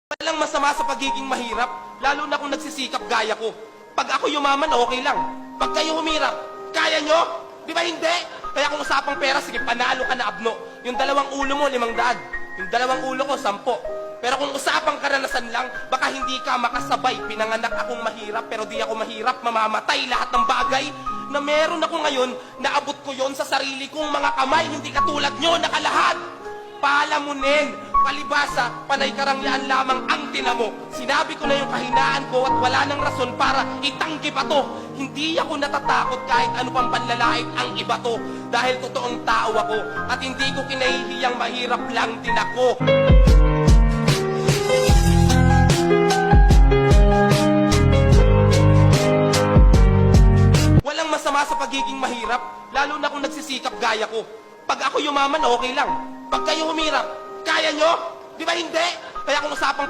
Walang masama sa pagiging mahirap, lalo na kung nagsisikap gaya ko. Pag ako yumaman, okay lang. Pag kayo humirap, kaya nyo? Di ba hindi? Kaya kung usapang pera, sige, panalo ka na, Abno. Yung 2 ulo mo, 500. Yung 2 ulo ko, 10. Pero kung usapang karanasan lang, baka hindi ka makasabay. Pinanganak akong mahirap, pero di ako mahirap. Mamamatay lahat ng bagay na meron ako ngayon. Naabot ko yon sa sarili kong mga kamay. Hindi katulad nyo, nakalahad. Palamunin, palibasa, panay karangyaan lamang ang tinamo. Sinabi ko na yung kahinaan ko at wala nang rason para itanggi pa to. Hindi ako natatakot kahit ano pang panlalait ang iba to. Dahil totoong tao ako at hindi ko kinahihiyang mahirap lang din ako. Walang masama sa pagiging mahirap, lalo na kung nagsisikap gaya ko. Pag ako yumaman, okay lang. Pag kayo humirap, kaya nyo? Di ba hindi? Kaya kung usapang